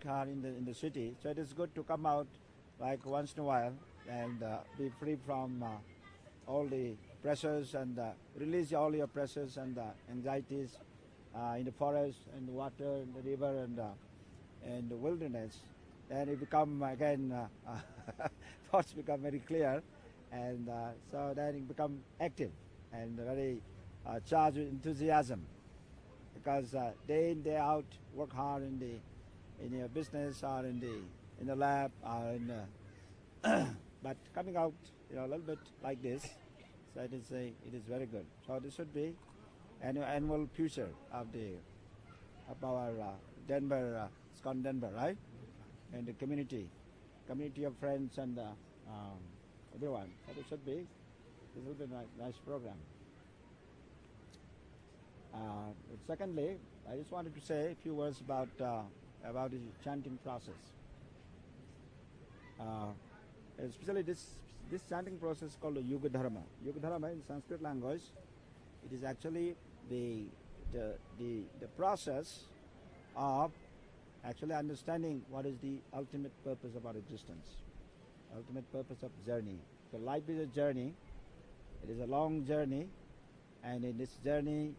hard in the city. So it is good to come out like once in a while and be free from all the pressures and release all your pressures and anxieties in the forest and the water and the river and the wilderness. Then it become again thoughts become very clear, and so then it become active and very charged with enthusiasm, because day in day out work hard in your business or in the lab or in but coming out a little bit like this, so it is very good. So this should be annual feature of our Denver, Scotland, Denver, right? And the community of friends and everyone. So this should be a nice program. Secondly, I just wanted to say a few words about the chanting process. Especially this chanting process is called the Yuga Dharma. Yuga Dharma in Sanskrit language, it is actually the process of actually understanding what is the ultimate purpose of our existence, ultimate purpose of journey. So life is a journey. It is a long journey, and in this journey,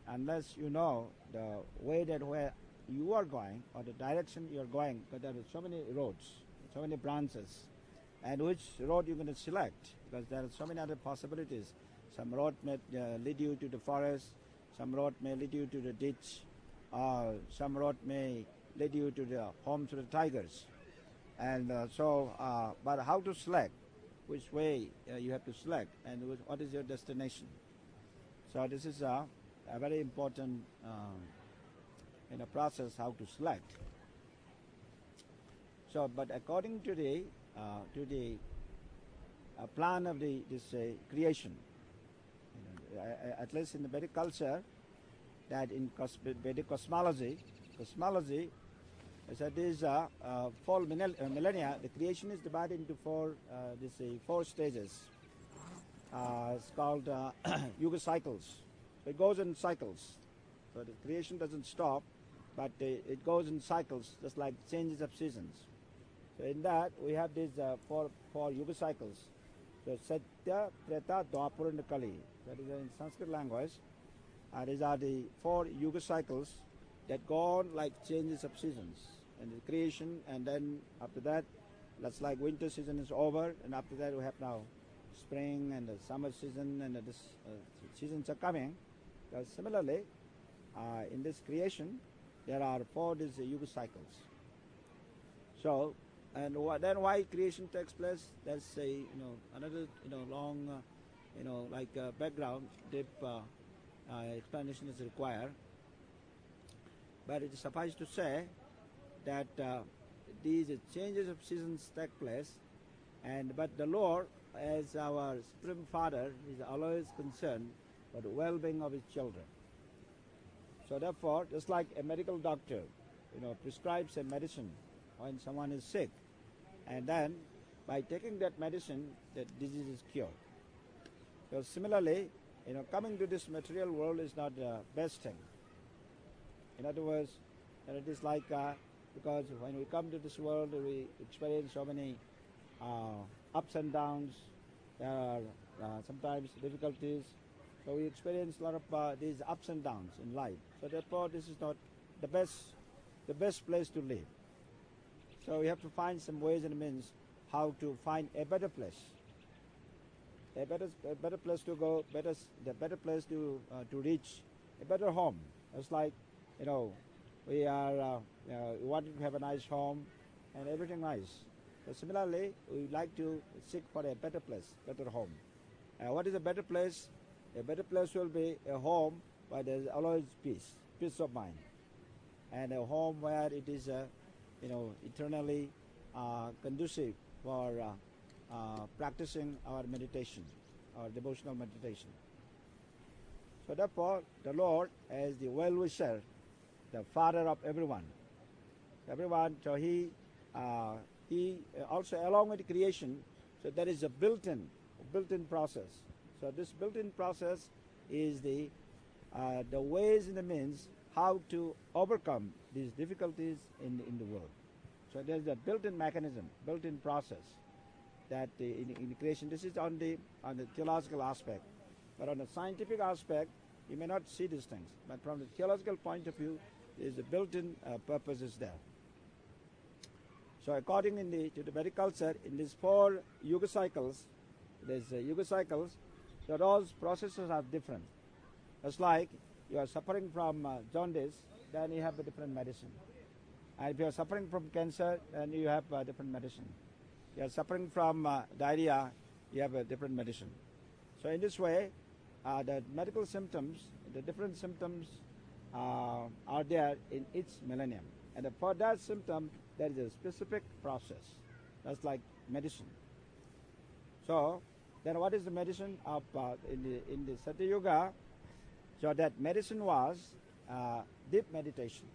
unless you know the way that where you are going or the direction you are going, because there are so many roads, so many branches, and which road you're going to select, because there are so many other possibilities. Some road may lead you to the forest, some road may lead you to the ditch, or some road may lead you to the homes of the tigers. And but how to select, which way you have to select, and what is your destination. So this is a very important process, how to select. So, but according to the plan of this creation, at least in the Vedic culture, that in Vedic cosmology, so these 4 millennia, the creation is divided into four stages. It's called Yuga cycles. It goes in cycles. So the creation doesn't stop, but it goes in cycles, just like changes of seasons. So in that we have these four Yuga cycles. So Satya, Treta, Dwapara and Kali. That is in Sanskrit language. These are the 4 Yuga cycles that go on like changes of seasons. And the creation, and then after that, that's like winter season is over, and after that we have now spring and the summer season, and this seasons are coming. Similarly, in this creation, there are 4 these Yuga cycles. So, and then why creation takes place? There's another long background, deep explanation is required. But it is suffice to say that these changes of seasons take place, but the Lord, as our Supreme Father, is always concerned for the well-being of his children. So therefore, just like a medical doctor, prescribes a medicine when someone is sick, and then by taking that medicine, the disease is cured. So similarly, coming to this material world is not the best thing. In other words, it is like because when we come to this world, we experience so many ups and downs. There are sometimes difficulties. So we experience a lot of these ups and downs in life. So therefore, this is not the best place to live. So we have to find some ways and means how to find a better place, a better place to go, the better place to reach, a better home. It's like we wanted to have a nice home and everything nice. So similarly, we like to seek for a better place, better home. What is a better place? A better place will be a home where there is always peace of mind, and a home where it is eternally conducive for practicing our meditation, our devotional meditation. So therefore, the Lord, as the well-wisher, the Father of everyone, so He also, along with creation, so there is a built-in process. So this built-in process is the ways and the means how to overcome these difficulties in the world. So there is a built-in mechanism, built-in process that in creation. This is on the theological aspect, but on the scientific aspect, you may not see these things. But from the theological point of view, there is a built-in purpose is there. So according to the Vedic culture, in these 4 yuga cycles, there's yuga cycles, so those processes are different. It's like you are suffering from jaundice, then you have a different medicine. And if you are suffering from cancer, then you have a different medicine. You are suffering from diarrhea, you have a different medicine. So in this way, the medical symptoms, the different symptoms are there in each millennium. And for that symptom, there is a specific process. That's like medicine. So then what is the medicine of in the Satya Yuga? So that medicine was deep meditation.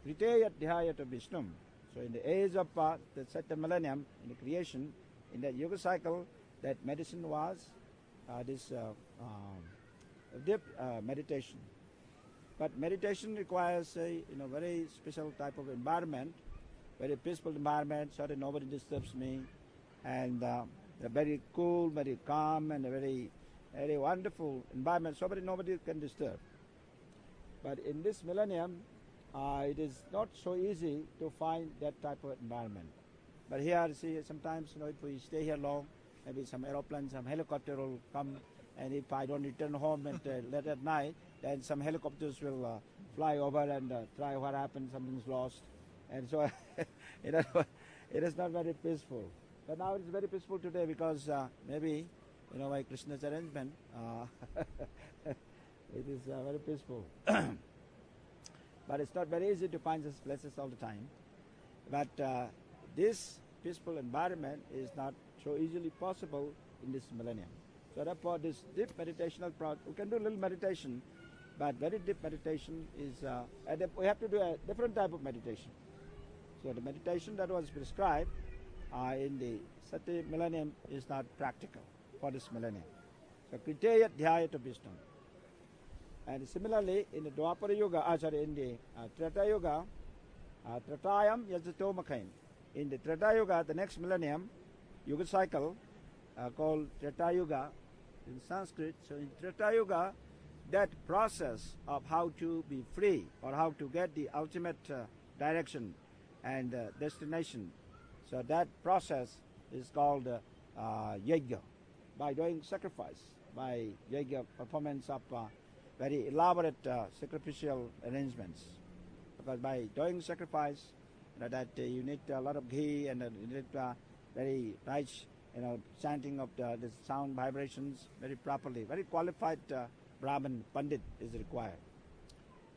Kriteyat dhyayata Vishnum. So in the age of the second millennium, in the creation, in that yuga cycle, that medicine was this deep meditation. But meditation requires a very special type of environment, very peaceful environment, so that nobody disturbs me, and a very cool, very calm, and a very wonderful environment, so that nobody can disturb. But in this millennium, it is not so easy to find that type of environment. But here, see, sometimes if we stay here long, maybe some aeroplane, some helicopter will come, and if I don't return home late at night, then some helicopters will fly over and try what happened, something's lost. And so it is not very peaceful. But now it's very peaceful today because maybe, by Krishna's arrangement, it is very peaceful. But it's not very easy to find such places all the time. But this peaceful environment is not so easily possible in this millennium. So therefore, this deep meditational process, we can do a little meditation, but very deep meditation is, we have to do a different type of meditation. So the meditation that was prescribed in the Satya millennium is not practical for this millennium. So Kriteyat dhyayata Vishnum. And similarly, in the Dwapara Yuga, in the Treta Yuga, Tretayam Yajatomakhain. In the Treta Yuga, the next millennium, Yuga cycle, called Treta Yuga in Sanskrit. So in Treta Yuga, that process of how to be free or how to get the ultimate direction and destination, so that process is called yajna, by doing sacrifice, by yajna, performance of very elaborate sacrificial arrangements. Because by doing sacrifice, that you need a lot of ghee and you need very nice, chanting of the sound vibrations very properly. Very qualified Brahmin Pandit is required.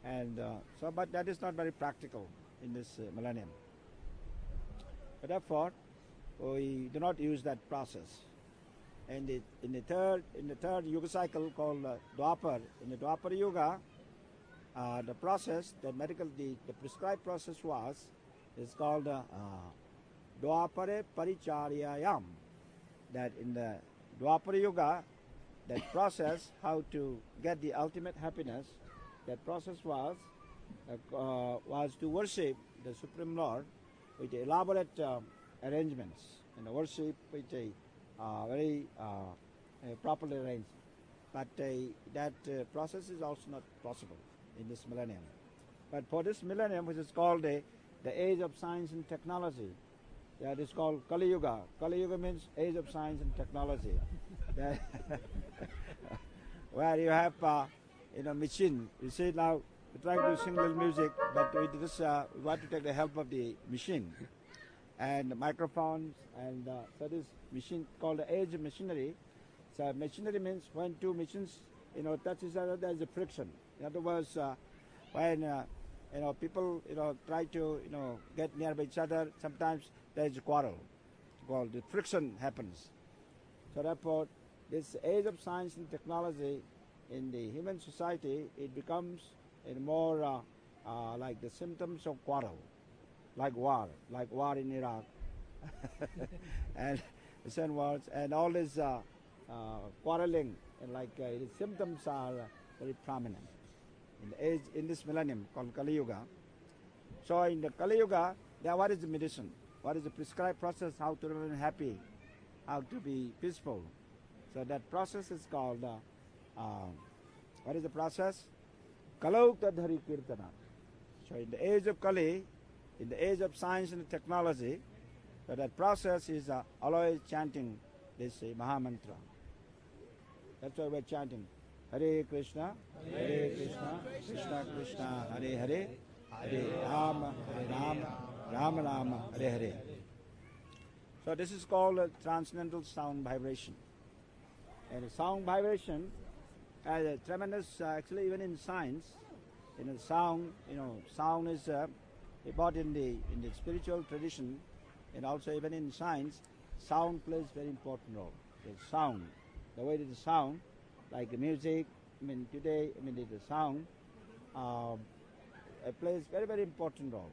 And but that is not very practical in this millennium. But therefore, we do not use that process. And in the third yuga cycle called Dwapar, in the Dwapar Yuga, the process, the prescribed process is called Dwapare Paricharyayam. That in the Dwapar Yuga, that process, how to get the ultimate happiness, that process was to worship the Supreme Lord with elaborate arrangements, and worship with a very properly arranged. But that process is also not possible in this millennium. But for this millennium, which is called the age of science and technology, that is called Kali Yuga. Kali Yuga means age of science and technology. Where you have machine. You see now we're trying to sing a little music, but we just we want to take the help of the machine and microphones, and so this machine called the age of machinery. So machinery means when two machines touch each other, there is a friction. In other words, when people try to get near each other, sometimes there is a quarrel. The friction happens. So therefore, this age of science and technology in the human society, it becomes more like the symptoms of quarrel, like war in Iraq, and the same words, and all this quarreling, and the symptoms are very prominent in this millennium called Kali Yuga. So in the Kali Yuga, then what is the medicine? What is the prescribed process? How to remain happy? How to be peaceful? So that process is called, what is the process? Kalaukta-dhari Kirtana. So in the age of Kali, in the age of science and technology, so that process is always chanting this Mahamantra. That's why we're chanting. Hare Krishna, Krishna Krishna, Hare Hare, Hare Rama, Rama Rama, Hare Hare. So this is called a transcendental sound vibration. And a sound vibration has a tremendous, actually even in science, sound is about in the spiritual tradition, and also even in science, sound plays very important role. The sound, the way it is sound, like the music, today, the sound plays very, very important role.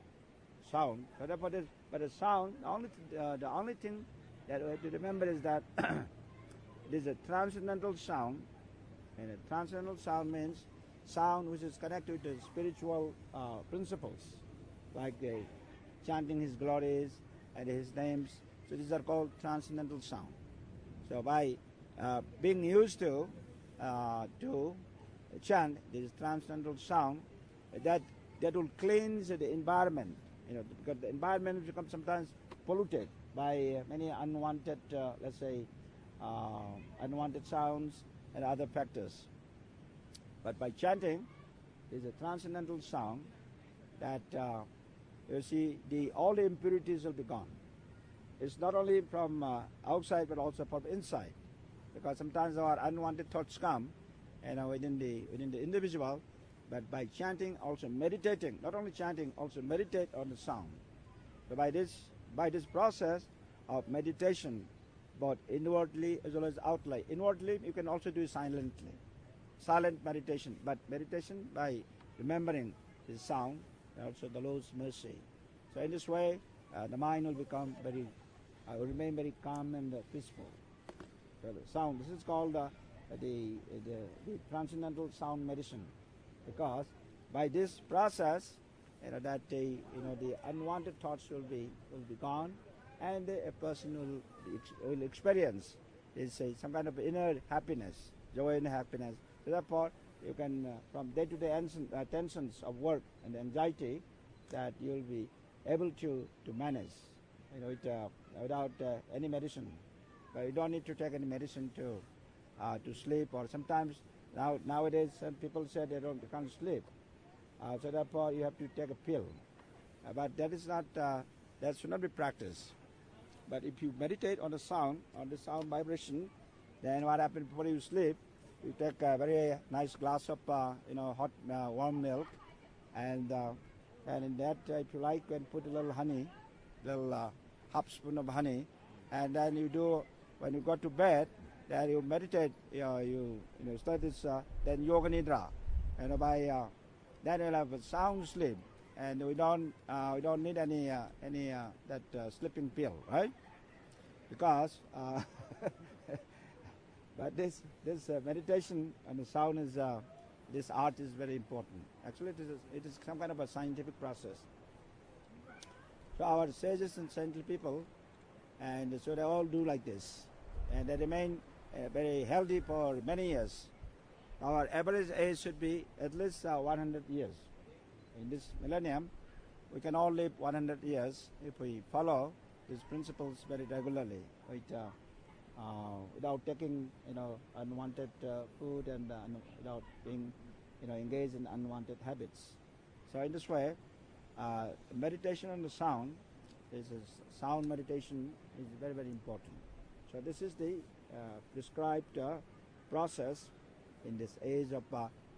Sound, but the sound, the only thing that we have to remember is that it is a transcendental sound, and a transcendental sound means sound which is connected to spiritual principles, like chanting His glories and His names. So these are called transcendental sound. So by being used to chant this transcendental sound, that will cleanse the environment. Because the environment becomes sometimes polluted by many unwanted, unwanted sounds and other factors. But by chanting, there's a transcendental sound that you see all the impurities will be gone. It's not only from outside but also from inside, because sometimes our unwanted thoughts come, within the individual. But by chanting, also meditating, not only chanting, also meditate on the sound. So by this process of meditation, both inwardly as well as outwardly. Inwardly, you can also do silently, silent meditation. But meditation by remembering the sound, and also the Lord's mercy. So in this way, the mind will become will remain very calm and peaceful. So the sound. This is called the transcendental sound medicine. Because by this process, the unwanted thoughts will be gone, and a person will experience some kind of inner happiness, joy and happiness. So therefore, you can from day-to-day tensions of work and anxiety, that you will be able to manage, without any medicine. But you don't need to take any medicine to sleep, or sometimes. Nowadays, some people say they can't sleep, so therefore you have to take a pill. But that is not, that should not be practiced. But if you meditate on the sound vibration, then what happens before you sleep? You take a very nice glass of hot warm milk, and in that, if you like, you can put a little honey, half spoon of honey, and then you do when you go to bed. Then you meditate, you start this, then yoga nidra, then you'll have a sound sleep, and we don't need any that sleeping pill, right? Because but this meditation and the sound is this art is very important. Actually, it is some kind of a scientific process. So our sages and saintly people, and so they all do like this, and they remain very healthy for many years. Our average age should be at least 100 years. In this millennium, we can all live 100 years if we follow these principles very regularly, without taking unwanted food, and without being engaged in unwanted habits. So in this way, meditation on the sound, sound meditation is very, very important. So this is the prescribed process in this age of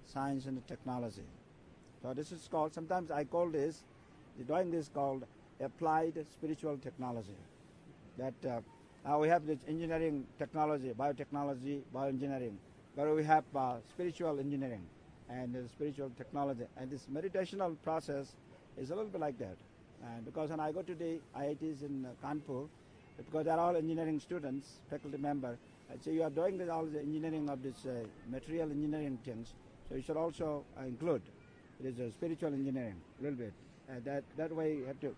science and technology. So this is called, sometimes I call this, doing this called applied spiritual technology. That now we have this engineering technology, biotechnology, bioengineering, but we have spiritual engineering and spiritual technology. And this meditational process is a little bit like that. And because when I go to the IITs in Kanpur, because they're all engineering students, faculty member, I say you are doing all the engineering of this material engineering things, so you should also include it is a spiritual engineering a little bit. And that way you have to